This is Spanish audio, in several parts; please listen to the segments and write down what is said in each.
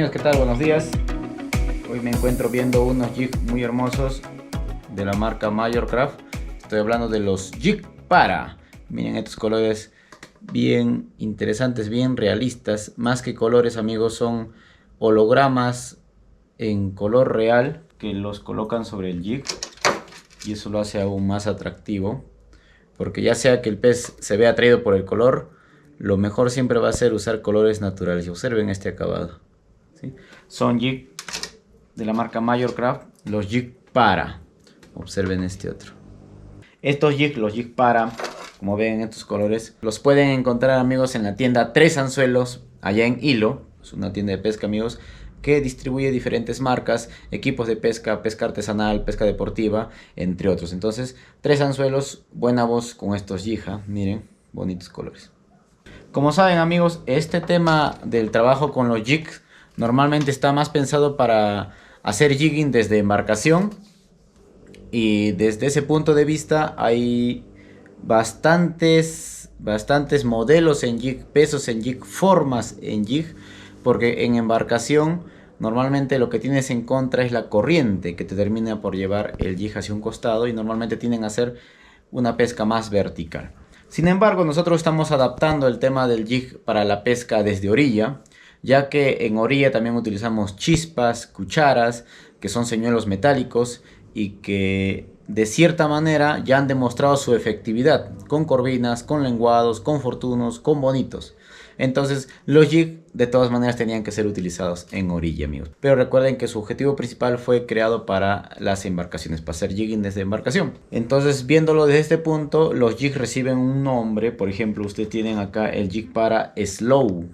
Amigos, ¿qué tal? Buenos días. Hoy me encuentro viendo unos jigs muy hermosos de la marca Majorcraft. Estoy hablando de los Jig Para. Miren estos colores bien interesantes, bien realistas. Más que colores, amigos, son hologramas en color real que los colocan sobre el jig, y eso lo hace aún más atractivo, porque ya sea que el pez se vea atraído por el color, lo mejor siempre va a ser usar colores naturales. Y observen este acabado, ¿sí? Son jig de la marca Majorcraft, los Jig Para. Observen este otro. Estos jigs, los Jig Para, como ven en estos colores, los pueden encontrar, amigos, en la tienda Tres Anzuelos, allá en Hilo. Es una tienda de pesca, amigos, que distribuye diferentes marcas, equipos de pesca, pesca artesanal, pesca deportiva, entre otros. Entonces, Tres Anzuelos, buena voz con estos jig. Miren, bonitos colores. Como saben, amigos, este tema del trabajo con los jigs normalmente está más pensado para hacer jigging desde embarcación, y desde ese punto de vista hay bastantes modelos en jig, pesos en jig, formas en jig, porque en embarcación normalmente lo que tienes en contra es la corriente que te termina por llevar el jig hacia un costado, y normalmente tienden a hacer una pesca más vertical. Sin embargo, nosotros estamos adaptando el tema del jig para la pesca desde orilla, ya que en orilla también utilizamos chispas, cucharas, que son señuelos metálicos y que de cierta manera ya han demostrado su efectividad con corvinas, con lenguados, con fortunos, con bonitos. Entonces los jig de todas maneras tenían que ser utilizados en orilla, amigos. Pero recuerden que su objetivo principal fue creado para las embarcaciones, para hacer jigging desde embarcación. Entonces, viéndolo desde este punto, los jig reciben un nombre. Por ejemplo, ustedes tienen acá el Jig Para Slow.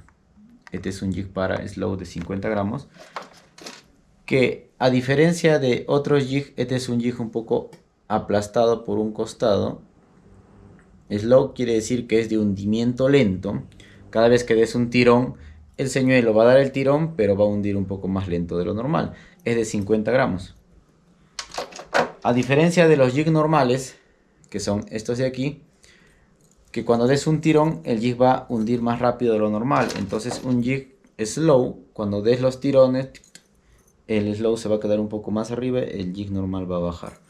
Este es un Jig Para Slow de 50 gramos. Que a diferencia de otros jig, este es un jig un poco aplastado por un costado. Slow quiere decir que es de hundimiento lento. Cada vez que des un tirón, el señuelo va a dar el tirón, pero va a hundir un poco más lento de lo normal. Es de 50 gramos. A diferencia de los jig normales, que son estos de aquí, que cuando des un tirón, el jig va a hundir más rápido de lo normal. Entonces un jig slow, cuando des los tirones, el slow se va a quedar un poco más arriba, el jig normal va a bajar.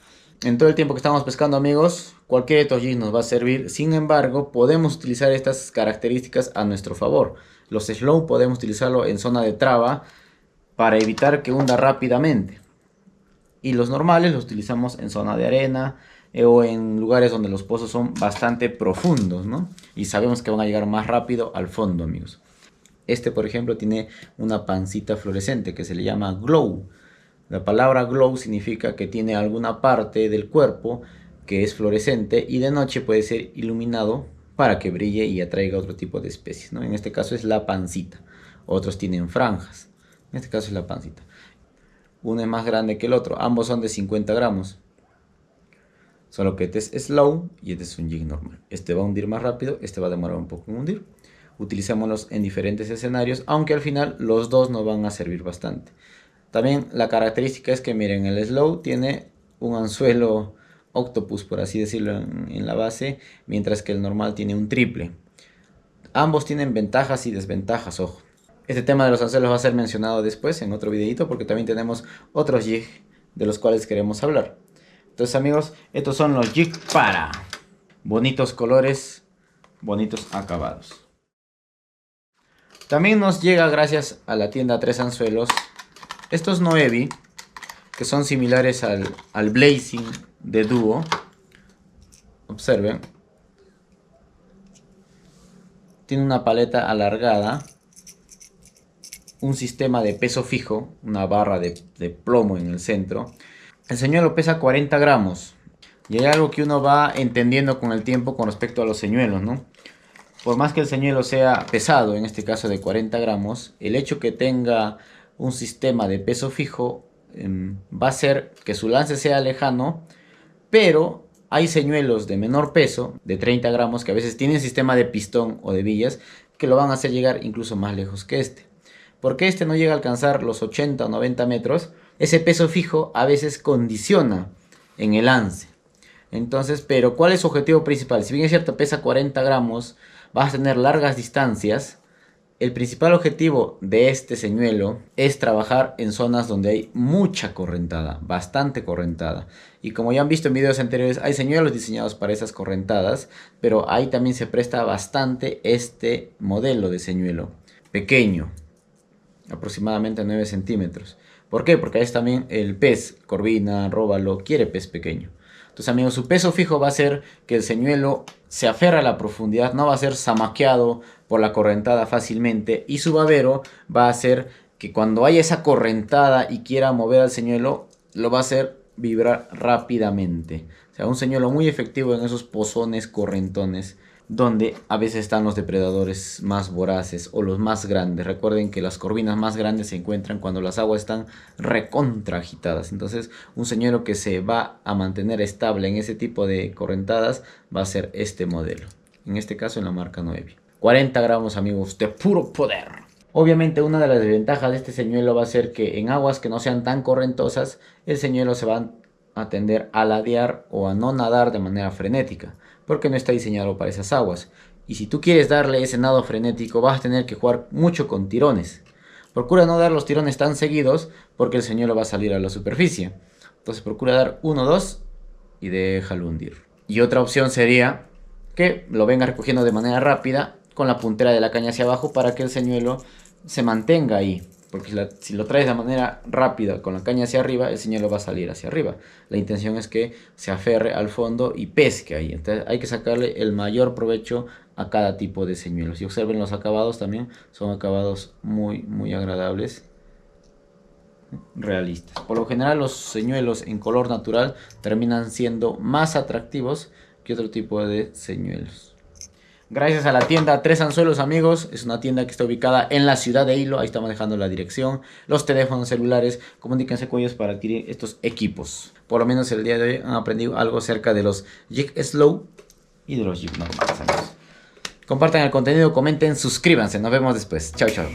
En todo el tiempo que estamos pescando, amigos, cualquier de estos jigs nos va a servir. Sin embargo, podemos utilizar estas características a nuestro favor. Los slow podemos utilizarlo en zona de traba para evitar que hunda rápidamente. Y los normales los utilizamos en zona de arena o en lugares donde los pozos son bastante profundos, ¿no? Y sabemos que van a llegar más rápido al fondo, amigos. Este, por ejemplo, tiene una pancita fluorescente que se le llama glow. La palabra glow significa que tiene alguna parte del cuerpo que es fluorescente y de noche puede ser iluminado para que brille y atraiga otro tipo de especies, ¿no? En este caso es la pancita. Otros tienen franjas. En este caso es la pancita. Uno es más grande que el otro. Ambos son de 50 gramos. Solo que este es slow y este es un jig normal. Este va a hundir más rápido, este va a demorar un poco en hundir. Utilicémoslos en diferentes escenarios, aunque al final los dos nos van a servir bastante. También la característica es que, miren, el slow tiene un anzuelo octopus, por así decirlo, en la base, mientras que el normal tiene un triple. Ambos tienen ventajas y desventajas, ojo. Este tema de los anzuelos va a ser mencionado después en otro videito, porque también tenemos otros jig de los cuales queremos hablar. Entonces, amigos, estos son los Jig Para. Bonitos colores, bonitos acabados. También nos llega, gracias a la tienda Tres Anzuelos, estos Noevi, que son similares al Blazing de Duo. Observen. Tiene una paleta alargada, un sistema de peso fijo, una barra de plomo en el centro. El señuelo pesa 40 gramos. Y hay algo que uno va entendiendo con el tiempo con respecto a los señuelos, ¿no? Por más que el señuelo sea pesado, en este caso de 40 gramos, el hecho que tenga un sistema de peso fijo va a hacer que su lance sea lejano, pero hay señuelos de menor peso, de 30 gramos, que a veces tienen sistema de pistón o de billas, que lo van a hacer llegar incluso más lejos que este. Porque este no llega a alcanzar los 80 o 90 metros, ese peso fijo a veces condiciona en el lance. Entonces, pero ¿cuál es su objetivo principal? Si bien es cierto, pesa 40 gramos, vas a tener largas distancias El principal objetivo de este señuelo es trabajar en zonas donde hay mucha correntada, bastante correntada. Y como ya han visto en videos anteriores, hay señuelos diseñados para esas correntadas, pero ahí también se presta bastante este modelo de señuelo. Pequeño, aproximadamente 9 centímetros. ¿Por qué? Porque es también el pez, corvina, róbalo, quiere pez pequeño. Entonces, amigos, su peso fijo va a ser que el señuelo se aferra a la profundidad, no va a ser zamaqueado por la correntada fácilmente. Y su babero va a hacer que cuando haya esa correntada y quiera mover al señuelo, lo va a hacer vibrar rápidamente. O sea, un señuelo muy efectivo en esos pozones correntones, donde a veces están los depredadores más voraces o los más grandes. Recuerden que las corvinas más grandes se encuentran cuando las aguas están recontra agitadas. Entonces, un señuelo que se va a mantener estable en ese tipo de correntadas va a ser este modelo. En este caso en la marca 9. 40 gramos, amigos, de puro poder. Obviamente una de las desventajas de este señuelo va a ser que en aguas que no sean tan correntosas, el señuelo se va a tender a ladear o a no nadar de manera frenética, porque no está diseñado para esas aguas. Y si tú quieres darle ese nado frenético, vas a tener que jugar mucho con tirones. Procura no dar los tirones tan seguidos, porque el señuelo va a salir a la superficie. Entonces procura dar 1 o 2 y déjalo hundir. Y otra opción sería que lo vengas recogiendo de manera rápida con la puntera de la caña hacia abajo para que el señuelo se mantenga ahí. Porque si lo traes de manera rápida con la caña hacia arriba, el señuelo va a salir hacia arriba. La intención es que se aferre al fondo y pesque ahí. Entonces hay que sacarle el mayor provecho a cada tipo de señuelos. Y observen los acabados también. Son acabados muy agradables. Realistas. Por lo general los señuelos en color natural terminan siendo más atractivos que otro tipo de señuelos. Gracias a la tienda Tres Anzuelos, amigos. Es una tienda que está ubicada en la ciudad de Hilo. Ahí estamos dejando la dirección, los teléfonos celulares. Comuníquense con ellos para adquirir estos equipos. Por lo menos el día de hoy han aprendido algo acerca de los jig slow y de los jig normales, amigos. Compartan el contenido, comenten, suscríbanse. Nos vemos después. Chao, chao.